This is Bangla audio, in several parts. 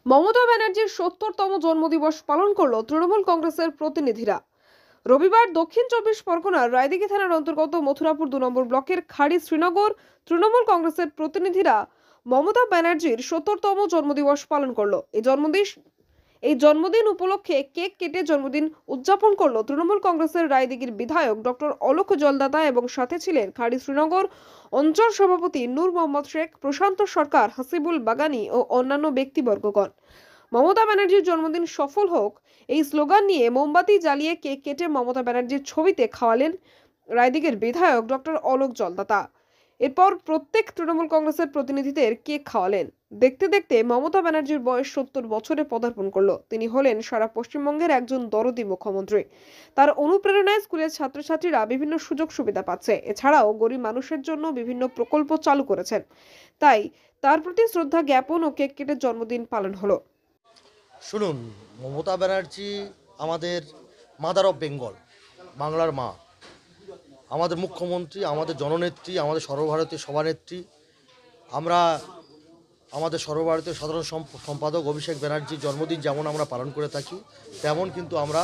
মমতা ব্যানার্জির ৭০তম জন্মদিবস পালন করল তৃণমূল কংগ্রেসের প্রতিনিধিরা। রবিবার দক্ষিণ ২৪ পরগনার রায়দিঘি থানার অন্তর্গত মথুরাপুর ২ নম্বর ব্লকের খাড়ি শ্রীনগর তৃণমূল কংগ্রেসের প্রতিনিধিরা মমতা ব্যানার্জির ৭০তম জন্মদিবস পালন করল। এই জন্মদিন উপলক্ষে কেক কেটে জন্মদিন উদযাপন করল তৃণমূল কংগ্রেসের রায়দিঘির বিধায়ক ডক্টর অলোক জলদাতা এবং সাথে ছিলেন খাড়ি শ্রীনগর অঞ্চল সভাপতি নূর মোহাম্মদ শেখ, প্রশান্ত সরকার, হাসিবুল বাগানি ও অন্যান্য ব্যক্তিবর্গগণ। মমতা ব্যানার্জির জন্মদিন সফল হোক এই স্লোগান নিয়ে মোমবাতি জ্বালিয়ে কেক কেটে মমতা ব্যানার্জির ছবিতে খাওয়ালেন রায়দিঘির বিধায়ক ডক্টর অলোক জলদাতা। এরপর প্রত্যেক তৃণমূল কংগ্রেসের প্রতিনিধিদের কেক খাওয়ালেন। দেখতে দেখতে মমতা ব্যানার্জির বয়স ৭০ বছরে পদার্পণ করলো। তিনি হলেন সারা পশ্চিমবঙ্গের একজন দরদি মুখ্যমন্ত্রী। তার অনুপ্রেরণায় স্কুলের ছাত্রছাত্রীরা বিভিন্ন সুযোগ সুবিধা পাচ্ছে। এছাড়াও গরিব মানুষের জন্য বিভিন্ন প্রকল্প চালু করেছেন। তাই তার প্রতি শ্রদ্ধা জ্ঞাপন ও কেক কেটে জন্মদিন পালন হলো। শুনুন, মমতা ব্যানার্জি আমাদের মাদার অফ বেঙ্গল, বাংলার মা, আমাদের মুখ্যমন্ত্রী, আমাদের জননেত্রী, আমাদের সর্বভারতীয় সভানেত্রী। আমরা আমাদের সর্বভারতীয় সাধারণ সম্পাদক অভিষেক ব্যানার্জির জন্মদিন যেমন আমরা পালন করে থাকি, তেমন কিন্তু আমরা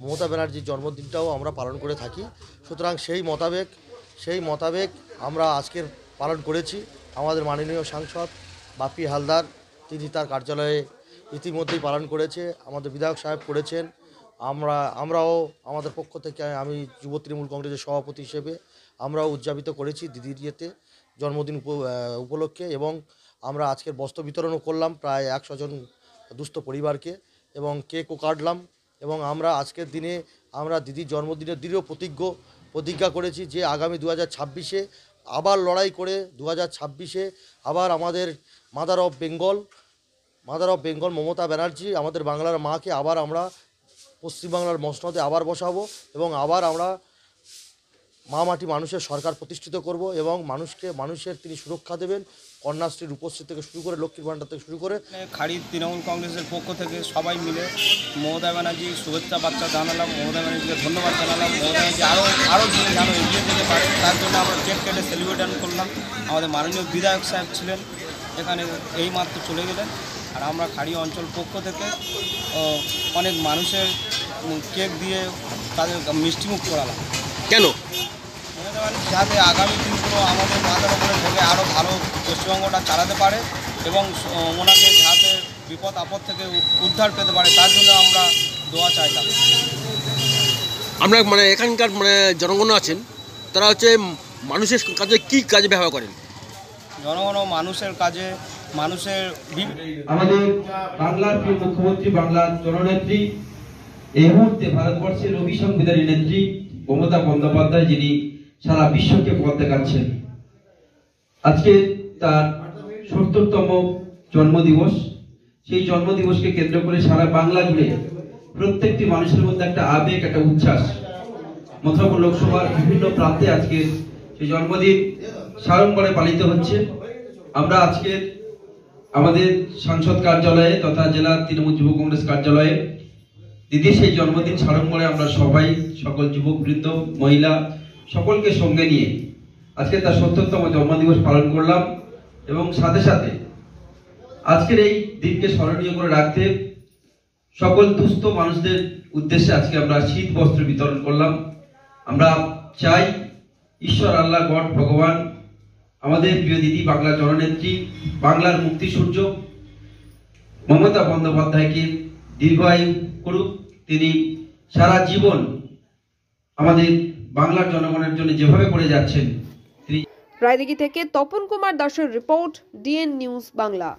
মমতা ব্যানার্জির জন্মদিনটাও আমরা পালন করে থাকি। সুতরাং সেই মোতাবেক আমরা আজকের পালন করেছি। আমাদের মাননীয় সাংসদ বাপি হালদার তিনি তার কার্যালয়ে ইতিমধ্যেই পালন করেছে, আমাদের বিধায়ক সাহেব করেছেন। আমরাও আমাদের পক্ষ থেকে, আমি যুব তৃণমূল কংগ্রেসের সভাপতি হিসেবে আমরাও উদযাপিত করেছি দিদির জন্মদিন উপলক্ষে, এবং আমরা আজকের বস্ত্র বিতরণও করলাম প্রায় ১০০ জন দুস্থ পরিবারকে, এবং কেকও কাটলাম। এবং আমরা আজকের দিনে আমরা দিদির জন্মদিনের দৃঢ় প্রতিজ্ঞা করেছি যে আগামী 2026-এ আবার লড়াই করে 2026-এ আবার আমাদের মাদার অফ বেঙ্গল মমতা ব্যানার্জি, আমাদের বাংলার মাকে আবার আমরা পশ্চিমবাংলার মসনদে আবার বসাবো, এবং আবার আমরা মা মাটি মানুষের সরকার প্রতিষ্ঠিত করব, এবং মানুষের তিনি সুরক্ষা দেবেন। কন্যাশ্রীর রূপশ্রী থেকে শুরু করে লক্ষ্মীর ভাণ্ডার থেকে শুরু করে খাড়ি তৃণমূল কংগ্রেসের পক্ষ থেকে সবাই মিলে মমতা ব্যানার্জির শুভেচ্ছা বার্তা জানালাম, মমতা ব্যানার্জিকে ধন্যবাদ জানালাম। মমতা ব্যানার্জি আরও দিন যেন এগিয়ে যেতে পারে তার জন্য আমরা কেক কেটে সেলিব্রেশন করলাম। আমাদের মাননীয় বিধায়ক সাহেব ছিলেন এখানে, এই মাত্র চলে গেলেন। আর আমরা খাড়ি অঞ্চল পক্ষ থেকে অনেক মানুষের কেক দিয়ে তাদের মিষ্টিমুখ করালাম। কেন? মমতা ব্যানার্জি যাতে আগামী দিনগুলো আমাদের মাথার উপরে থেকে আরও ভালো পশ্চিমবঙ্গটা চালাতে পারে, এবং ওনাকে যাতে বিপদ আপদ থেকে উদ্ধার পেতে পারে তার জন্য আমরা দোয়া চাইতাম। আমরা এখানকার জনগণ আছেন, তারা মানুষের কাজে কি কাজে ব্যবহার করেন? জনগণ মানুষের কাজে, মানুষের আমাদের বাংলার মুখ্যমন্ত্রী, বাংলার জননেত্রী, এই মুহূর্তে ভারতবর্ষের অভিসংবিধানী নেত্রী মমতা বন্দ্যোপাধ্যায়, যিনি সারা বিশ্বকে পথ দেখাচ্ছেন। আজকে তার ৭০তম জন্মদিবস। সেই জন্মদিবসকে কেন্দ্র করে সারা বাংলা জুড়ে প্রত্যেকটি মানুষের মধ্যে একটা আবেগ, একটা উচ্ছ্বাস। মথুরাপুর লোকসভার বিভিন্ন প্রান্তে আজকে সেই জন্মদিন সাড়ম্বরে পালিত হচ্ছে। আমরা আজকে আমাদের সাংসদ কার্যালয়ে তথা জেলা তৃণমূল যুব কংগ্রেস কার্যালয়ে দিদির সেই জন্মদিন সাড়ম্বরে আমরা সবাই, সকল যুবকবৃন্দ, মহিলা সকলকে সঙ্গে নিয়ে আজকে তার ৭০তম জন্মদিবস পালন করলাম। এবং সাথে সাথে আজকের এই দিনকে স্মরণীয় করে রাখতে সকল দুস্থ মানুষদের উদ্দেশ্যে আজকে আমরা শীত বস্ত্র বিতরণ করলাম। আমরা চাই ঈশ্বর, আল্লাহ, গড, ভগবান আমাদের প্রিয় দিদি, বাংলার জননেত্রী, বাংলার মুক্তি সূর্য মমতা বন্দ্যোপাধ্যায়কে দীর্ঘায়ু করুক। তিনি সারা জীবন আমাদের বাংলার জনগণের জন্য যেভাবে করে যাচ্ছেন। রায়দিঘি থেকে তপন কুমার দাসের রিপোর্ট, ডিএন নিউজ বাংলা।